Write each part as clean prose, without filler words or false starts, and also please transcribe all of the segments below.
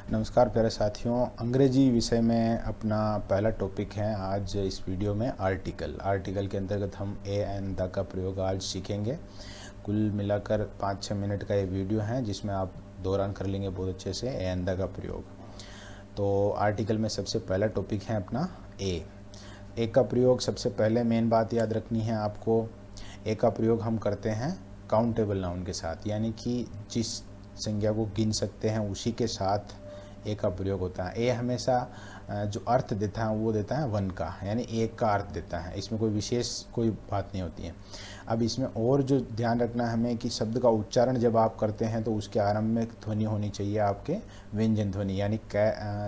नमस्कार प्यारे साथियों, अंग्रेजी विषय में अपना पहला टॉपिक है आज इस वीडियो में आर्टिकल के अंतर्गत हम ए एंड द का प्रयोग आज सीखेंगे। कुल मिलाकर 5-6 मिनट का ये वीडियो है जिसमें आप दौरान कर लेंगे बहुत अच्छे से ए एंड द का प्रयोग। तो आर्टिकल में सबसे पहला टॉपिक है अपना ए का प्रयोग। सबसे पहले मेन बात याद रखनी है आपको, ए का प्रयोग हम करते हैं काउंटेबल नाउन के साथ, यानी कि जिस संज्ञा को गिन सकते हैं उसी के साथ ए का प्रयोग होता है। ए हमेशा जो अर्थ देता है वो देता है वन का, यानी एक का अर्थ देता है, इसमें कोई विशेष कोई बात नहीं होती है। अब इसमें और जो ध्यान रखना है हमें कि शब्द का उच्चारण जब आप करते हैं तो उसके आरंभ में ध्वनि होनी चाहिए आपके व्यंजन ध्वनि, यानी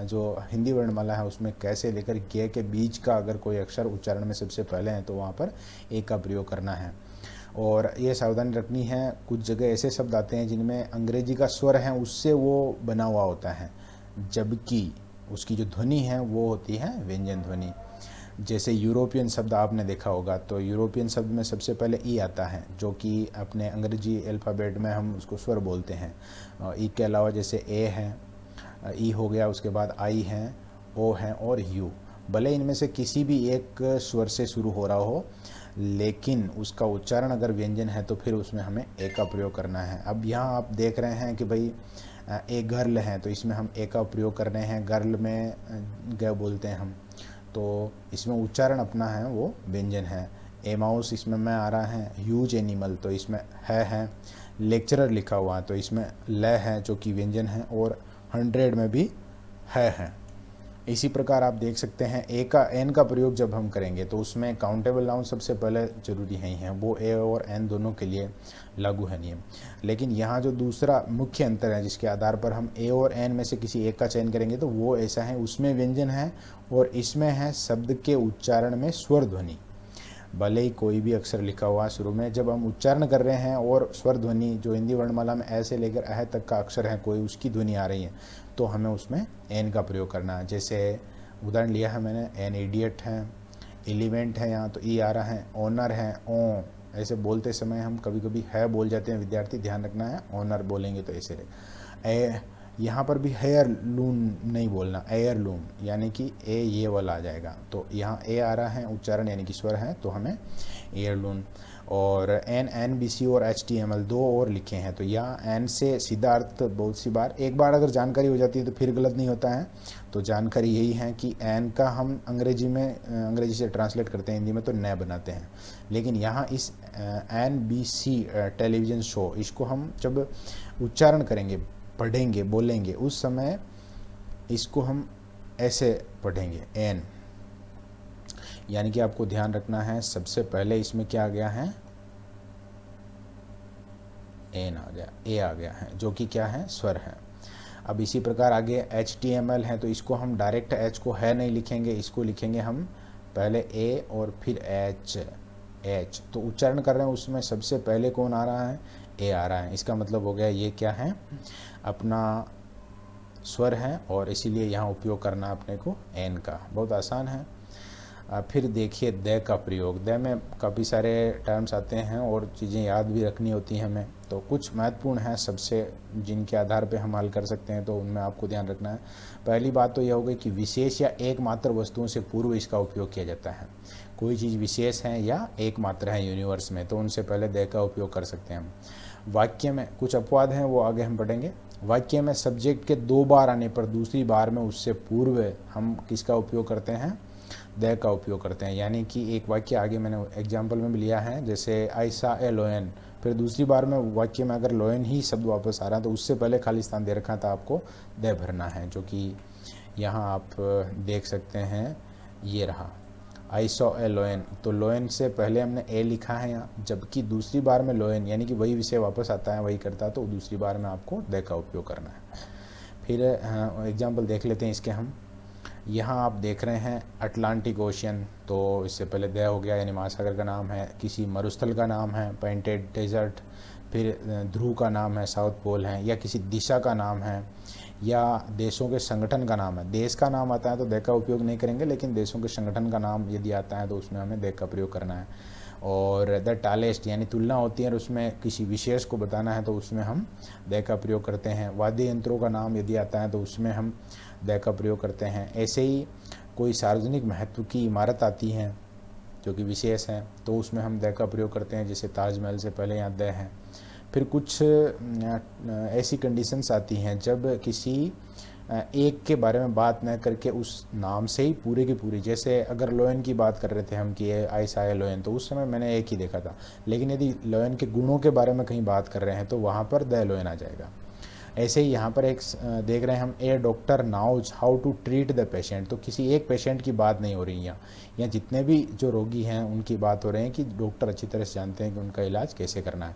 जो हिंदी वर्णमाला है उसमें कै से लेकर गे के बीच का अगर कोई अक्षर उच्चारण में सबसे पहले है तो वहाँ पर ए का प्रयोग करना है। और ये सावधानी रखनी है, कुछ जगह ऐसे शब्द आते हैं जिनमें अंग्रेजी का स्वर है उससे वो बना हुआ होता है, जबकि उसकी जो ध्वनि है वो होती है व्यंजन ध्वनि। जैसे यूरोपियन शब्द आपने देखा होगा, तो यूरोपियन शब्द में सबसे पहले ई आता है, जो कि अपने अंग्रेजी अल्फ़ाबेट में हम उसको स्वर बोलते हैं। ई के अलावा जैसे ए है, ई हो गया, उसके बाद आई है, ओ है और यू। भले इनमें से किसी भी एक स्वर से शुरू हो रहा हो, लेकिन उसका उच्चारण अगर व्यंजन है तो फिर उसमें हमें ए का प्रयोग करना है। अब यहाँ आप देख रहे हैं कि भाई ए गर्ल है, तो इसमें हम ए का प्रयोग कर रहे हैं। गर्ल में ग बोलते हैं हम, तो इसमें उच्चारण अपना है वो व्यंजन है। ए माउस इसमें में आ रहा है। ह्यूज एनिमल, तो इसमें है। लेक्चरर लिखा हुआ है तो इसमें ल है जो कि व्यंजन है, और 100 में भी है। इसी प्रकार आप देख सकते हैं ए का एन का प्रयोग जब हम करेंगे तो उसमें काउंटेबल नाउन सबसे पहले जरूरी नहीं है, वो ए और एन दोनों के लिए लागू है नियम। लेकिन यहाँ जो दूसरा मुख्य अंतर है जिसके आधार पर हम ए और एन में से किसी एक का चयन करेंगे तो वो ऐसा है, उसमें व्यंजन है और इसमें है शब्द के उच्चारण में स्वर ध्वनि। भले ही कोई भी अक्षर लिखा हुआ शुरू में, जब हम उच्चारण कर रहे हैं और स्वर ध्वनि जो हिंदी वर्णमाला में ऐसे लेकर अह तक का अक्षर है कोई, उसकी ध्वनि आ रही है तो हमें उसमें एन का प्रयोग करना है। जैसे उदाहरण लिया है मैंने, एन इडियट है, एलिमेंट है, यहाँ तो ई आ रहा है, ऑनर है, ओ। ऐसे बोलते समय हम कभी कभी है बोल जाते हैं विद्यार्थी, ध्यान रखना है, ऑनर बोलेंगे तो ऐसे ए। यहाँ पर भी हेयर लून नहीं बोलना, एयर लून, यानी कि ए ये वाला आ जाएगा। तो यहाँ ए आ रहा है उच्चारण, यानी कि स्वर है, तो हमें एयर लून। और एन बी सी और HTML दो और लिखे हैं, तो यहाँ एन से सीधा अर्थ बहुत सी बार, एक बार अगर जानकारी हो जाती है तो फिर गलत नहीं होता है। तो जानकारी यही है कि एन का हम अंग्रेजी से ट्रांसलेट करते हैं हिंदी में तो न बनाते हैं, लेकिन यहाँ इस NBC टेलीविज़न शो, इसको हम जब उच्चारण करेंगे, पढ़ेंगे, बोलेंगे, उस समय इसको हम ऐसे पढ़ेंगे एन, यानी कि आपको ध्यान रखना है सबसे पहले इसमें क्या आ गया है, एन आ गया, ए आ गया है, जो कि क्या है, स्वर है। अब इसी प्रकार आगे HTML है, तो इसको हम डायरेक्ट एच को है नहीं लिखेंगे, इसको लिखेंगे हम पहले ए और फिर एच। तो उच्चारण कर रहे हैं उसमें सबसे पहले कौन आ रहा है, ए आ रहा है। इसका मतलब हो गया ये क्या है, अपना स्वर है, और इसीलिए यहाँ उपयोग करना अपने को एन का। बहुत आसान है। फिर देखिए द का प्रयोग। द में काफ़ी सारे टर्म्स आते हैं और चीज़ें याद भी रखनी होती हैं हमें, तो कुछ महत्वपूर्ण हैं सबसे, जिनके आधार पे हम हल कर सकते हैं, तो उनमें आपको ध्यान रखना है। पहली बात तो यह हो गई कि विशेष या एकमात्र वस्तुओं से पूर्व इसका उपयोग किया जाता है। कोई चीज़ विशेष है या एकमात्र है यूनिवर्स में, तो उनसे पहले द का उपयोग कर सकते हैं हम। वाक्य में कुछ अपवाद हैं, वो आगे हम पढ़ेंगे। वाक्य में सब्जेक्ट के 2 बार आने पर दूसरी बार में उससे पूर्व हम किसका उपयोग करते हैं, द का उपयोग करते हैं। यानी कि एक वाक्य आगे मैंने एग्जाम्पल में भी लिया है, जैसे आई सा ए लोयन, फिर दूसरी बार में वाक्य में अगर लोयन ही शब्द वापस आ रहा है तो उससे पहले खाली स्थान दे रखा था, आपको द भरना है, जो कि यहाँ आप देख सकते हैं, ये रहा आई सॉ ए लोयन। तो लोयन से पहले हमने ए लिखा है यहाँ, जबकि दूसरी बार में लोयन, यानी कि वही विषय वापस आता है, वही करता है, तो दूसरी बार में आपको द का उपयोग करना है। फिर एग्जाम्पल देख लेते हैं इसके हम। यहाँ आप देख रहे हैं अटलांटिक ओशियन, तो इससे पहले द हो गया, यानी महासागर का नाम है। किसी मरुस्थल का नाम है पेंटेड डेजर्ट, फिर ध्रुव का नाम है साउथ पोल है, या किसी दिशा का नाम है, या देशों के संगठन का नाम है। देश का नाम आता है तो द का उपयोग नहीं करेंगे, लेकिन देशों के संगठन का नाम यदि आता है तो उसमें हमें द का प्रयोग करना है। और द टालेस्ट यानी तुलना होती है और उसमें किसी विशेष को बताना है तो उसमें हम द का प्रयोग करते हैं। वाद्य यंत्रों का नाम यदि आता है तो उसमें हम द का प्रयोग करते हैं। ऐसे ही कोई सार्वजनिक महत्व की इमारत आती है जो कि विशेष है तो उसमें हम द का प्रयोग करते हैं, जैसे ताजमहल से पहले यहाँ द है। फिर कुछ ऐसी कंडीशंस आती हैं जब किसी एक के बारे में बात न करके उस नाम से ही पूरे की पूरी, जैसे अगर लोयन की बात कर रहे थे हम कि आई सा ए लोयन, तो उस समय मैंने एक ही देखा था, लेकिन यदि लोयन के गुणों के बारे में कहीं बात कर रहे हैं तो वहाँ पर द लोयन आ जाएगा। ऐसे ही यहाँ पर एक देख रहे हैं हम, a doctor knows how to treat the patient, तो किसी एक पेशेंट की बात नहीं हो रही है यहाँ जितने भी जो रोगी हैं उनकी बात हो रही है कि डॉक्टर अच्छी तरह से जानते हैं कि उनका इलाज कैसे करना है।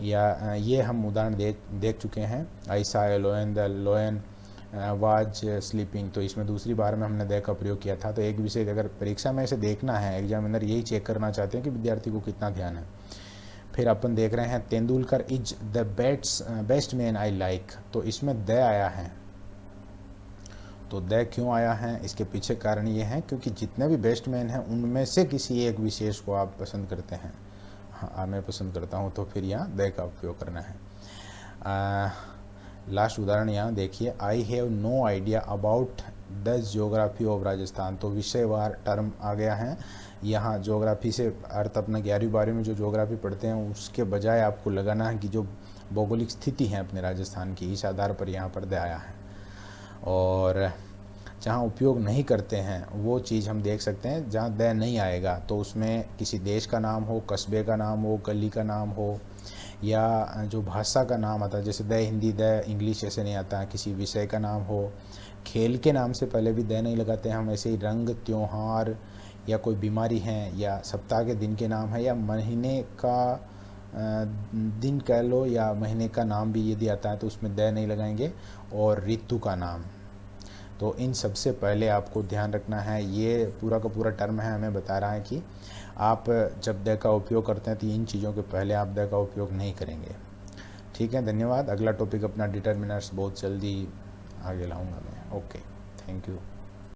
या ये हम उदाहरण देख चुके हैं, I saw a lion, the lion was sleeping, तो इसमें दूसरी बार में हमने द का प्रयोग किया था। तो एक विषय अगर परीक्षा में इसे देखना है, एग्जामिनर यही चेक करना चाहते हैं कि विद्यार्थी को कितना ध्यान है। फिर अपन देख रहे हैं Tendulkar is the best man I like, तो इसमें द आया है। तो द क्यों आया है, इसके पीछे कारण ये है क्योंकि जितने भी बेस्ट मैन हैं उनमें से किसी एक विशेष को आप पसंद करते हैं। हाँ, मैं पसंद करता हूँ, तो फिर यहाँ द का उपयोग करना है। लास्ट उदाहरण यहाँ देखिए, I have no idea about the geography of Rajasthan, तो विषयवार टर्म आ गया है यहाँ। ज्योग्राफी से अर्थ अपना 11वीं 12वीं में जो ज्योग्राफी पढ़ते हैं उसके बजाय आपको लगाना है कि जो भौगोलिक स्थिति है अपने राजस्थान की, इस आधार पर यहाँ पर द आया है। और जहाँ उपयोग नहीं करते हैं वो चीज़ हम देख सकते हैं, जहाँ द नहीं आएगा तो उसमें किसी देश का नाम हो, कस्बे का नाम हो, गली का नाम हो, या जो भाषा का नाम आता है, जैसे द हिंदी, द इंग्लिश ऐसे नहीं आता है। किसी विषय का नाम हो, खेल के नाम से पहले भी द नहीं लगाते हैं हम। ऐसे ही रंग, त्योहार या कोई बीमारी है, या सप्ताह के दिन के नाम है, या महीने का दिन कह लो, या महीने का नाम भी यदि आता है तो उसमें द नहीं लगाएंगे। और ऋतु का नाम, तो इन सबसे पहले आपको ध्यान रखना है, ये पूरा का पूरा टर्म है हमें बता रहा है कि आप जब द का उपयोग करते हैं तो इन चीज़ों के पहले आप द का उपयोग नहीं करेंगे। ठीक है, धन्यवाद। अगला टॉपिक अपना डिटर्मिनर्स बहुत जल्दी आगे लाऊंगा मैं। Okay, thank you.